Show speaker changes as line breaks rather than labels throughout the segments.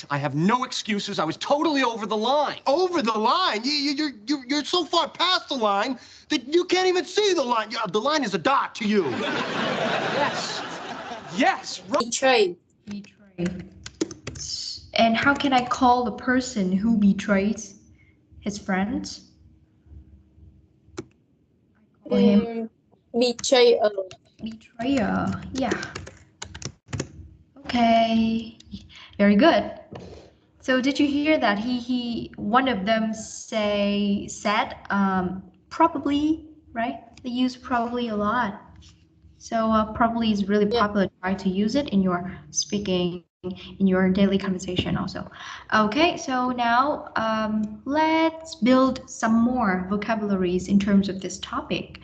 I have no excuses. I was totally over the line.
Over the line? You're so far past the line that you can't even see the line. The line is a dot to you.
Yes. Yes, right.
Betray.
Betray. And how can I call the person who betrays his friends? I call him
Betrayer.
betrayer. Yeah. Okay. Very good. So did you hear that one of them said probably, right? They use probably a lot. So probably is really popular. Try to use it in your speaking, in your daily conversation also. Okay, so now let's build some more vocabularies in terms of this topic.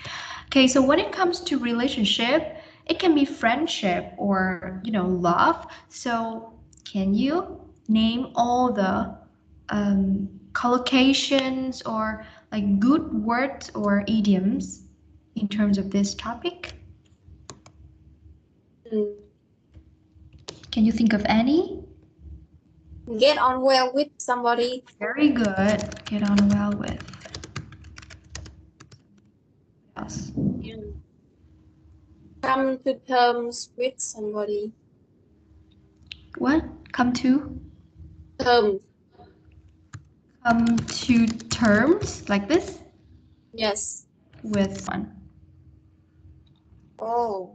Okay, so when it comes to relationship, it can be friendship or, love. So can you name all the collocations or like good words or idioms in terms of this topic? Can you think of any?
Get on well with somebody.
Very good. Get on well with. What else?
Come to terms with somebody.
What? Come to?
Terms.
Come to terms like this?
Yes.
With one.
Oh.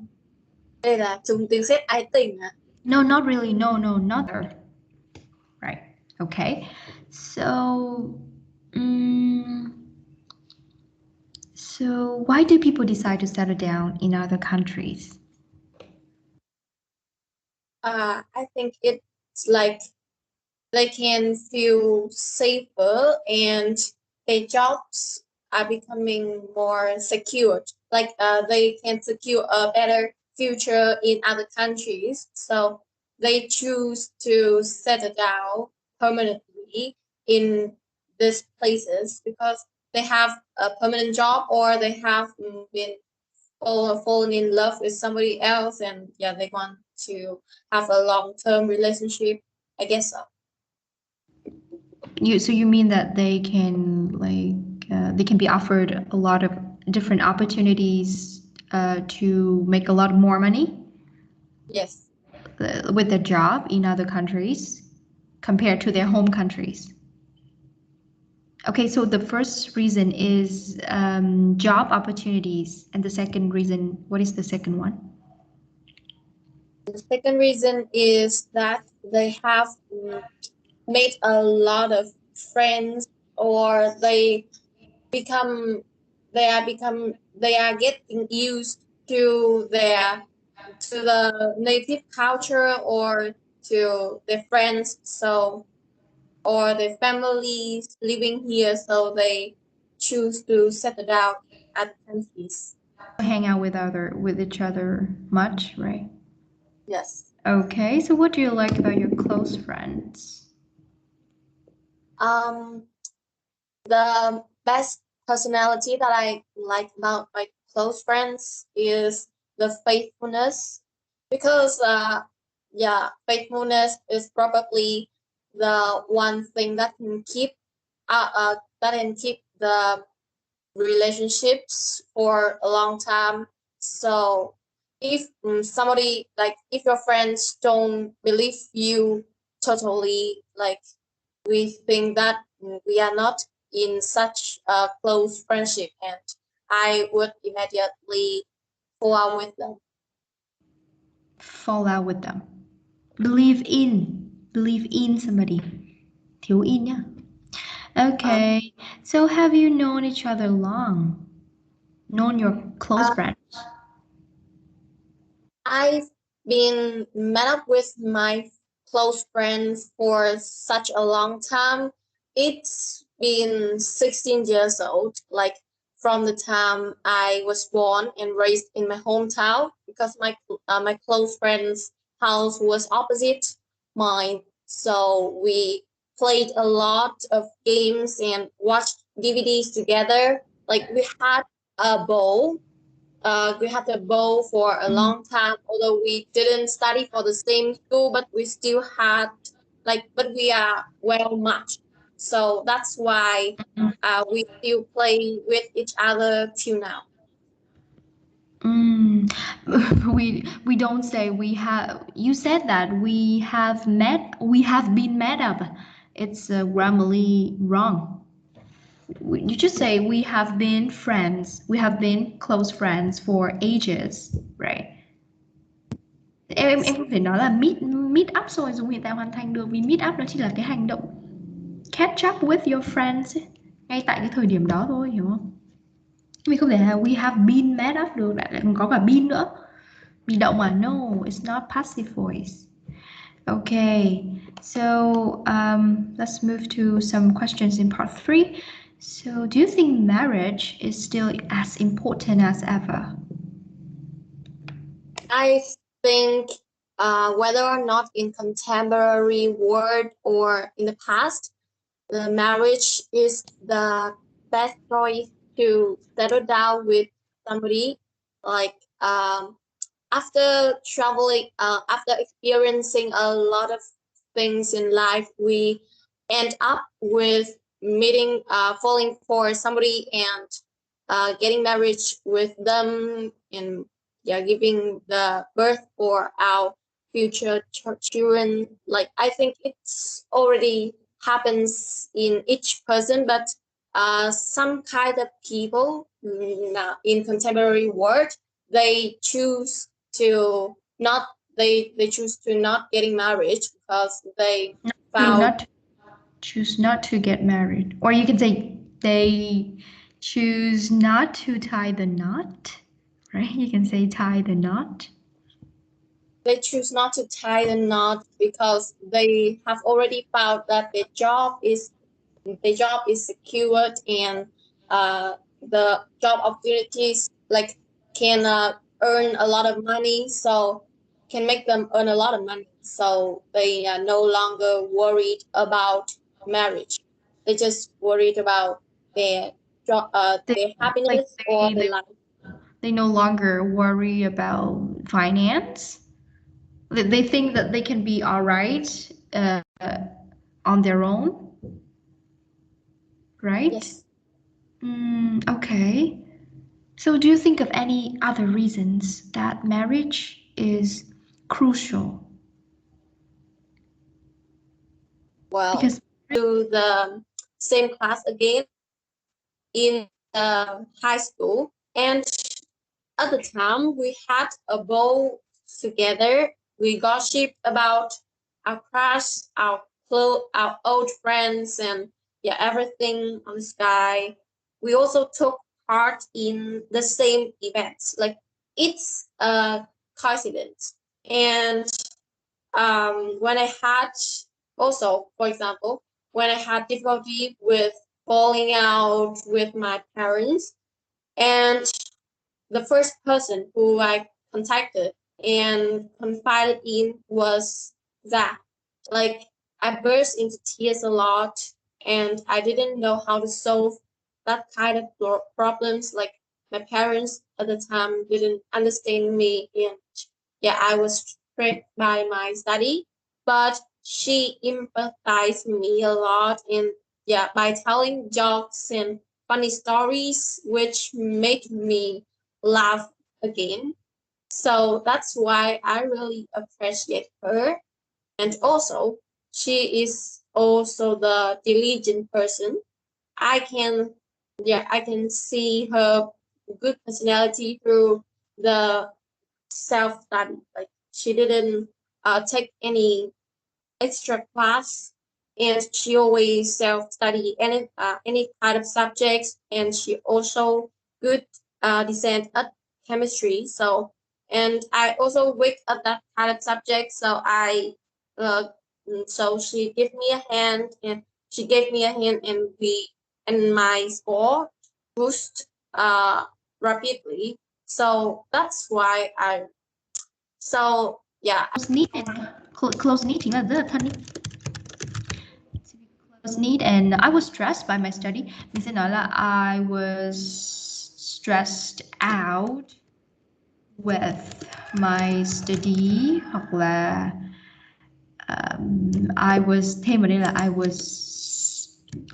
Đây là dùng từ xét ái tình hả?
No, not really. No, not there. Right. Okay. So, so why do people decide to settle down in other countries?
I think it's like they can feel safer and their jobs are becoming more secured. Like they can secure a better future in other countries. So they choose to settle down permanently in these places because they have a permanent job or they have been fallen in love with somebody else, and yeah, they want to have a long-term relationship. I guess so.
So you mean that they can they can be offered a lot of different opportunities to make a lot more money?
Yes.
With their job in other countries compared to their home countries. Okay, so the first reason is job opportunities, and the second reason, what is the second one?
The second reason is that they have made a lot of friends, or they are getting used to the native culture or to their friends, so or their families living here, so they choose to settle down at countries.
Hang out with each other much, right?
Yes.
Okay, so what do you like about your close friends?
The best personality that I like about my close friends is the faithfulness, because faithfulness is probably the one thing that can keep the relationships for a long time. So if somebody, like if your friends don't believe you totally, like we think that we are not in such a close friendship, and I would immediately fall out with them.
Fall out with them. Believe in somebody. Thiếu in nhá. Okay, so have you known each other long? Known your close friends?
I've been met up with my close friends for such a long time. It's been 16 years old, like from the time I was born and raised in my hometown, because my close friend's house was opposite mine. So we played a lot of games and watched DVDs together. Like a bowl we had a bow for a long time, although we didn't study for the same school, but we still had like, but we are well matched. So that's why we still play with each other till now.
We don't say we have. You said that we have met. We have been met up. It's grammarly wrong. You just say we have been friends. We have been close friends for ages, right? Em không thể nói là meet up rồi dùng hiện tại hoàn thành được, vì meet up nó chỉ là cái hành động catch up with your friends ấy, ngay tại cái thời điểm đó thôi, hiểu không? Mình không thể là we have been met up được, lại còn có cả been nữa. Bị động mà, no, it's not passive voice. Okay, so let's move to some questions in part 3. So do you think marriage is still as important as ever?
I think whether or not in contemporary world or in the past, the marriage is the best choice to settle down with somebody. Like after traveling, after experiencing a lot of things in life, we end up with meeting, falling for somebody and getting married with them, and giving the birth for our future children. Like, I think it's already happens in each person, but some kind of people in contemporary world, they choose to not they choose to not getting married because they found
Choose not to get married, or you can say they choose not to tie the knot, right? You can say tie the knot.
They choose not to tie the knot because they have already found that their job is secured, and the job opportunities like can earn a lot of money, so can make them earn a lot of money. So they are no longer worried about marriage. They just worried about their job, their happiness or their life.
They no longer worry about finance. They think that they can be all right on their own, right?
Yes.
Okay. So do you think of any other reasons that marriage is crucial?
Well,
Because
to the same class again in high school, and at the time we had a ball together. We gossiped about our crush, our old friends, and everything on the sky. We also took part in the same events. Like, it's a coincidence. And when I had also, for example, when I had difficulty with falling out with my parents, and the first person who I contacted and confided in was Zach. Like, I burst into tears a lot, and I didn't know how to solve that kind of problems. Like, my parents at the time didn't understand me, and I was tricked by my study, but she empathized me a lot, and by telling jokes and funny stories, which made me laugh again. So that's why I really appreciate her. And also, she is also the diligent person. I can see her good personality through the self study. Like, she didn't take any extra class, and she always self study any kind of subjects, and she also good descent at chemistry. So, and I also weak at that kind of subject, so uh, so she gave me a hand, and she gave me a hand, and my score boost rapidly. So that's why so yeah.
close knit chính là rất là thân ý. Close knit, and I was stressed by my study. Mình sẽ nói là I was stressed out with my study, hoặc là I was, thêm vào đây là I was,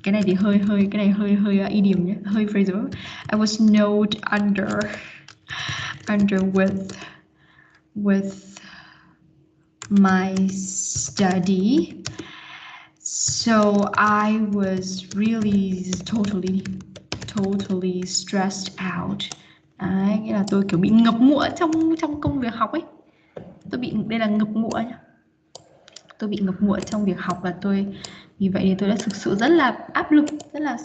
cái này thì hơi idiom nhé, hơi phrasal. I was snowed under with my study, so I was really totally stressed out. Đấy, nghĩa là tôi kiểu bị ngập ngụa trong công việc học ấy. Đây là ngập ngụa nhá. Tôi bị ngập ngụa trong việc học và vì vậy thì tôi đã thực sự rất là áp lực, rất là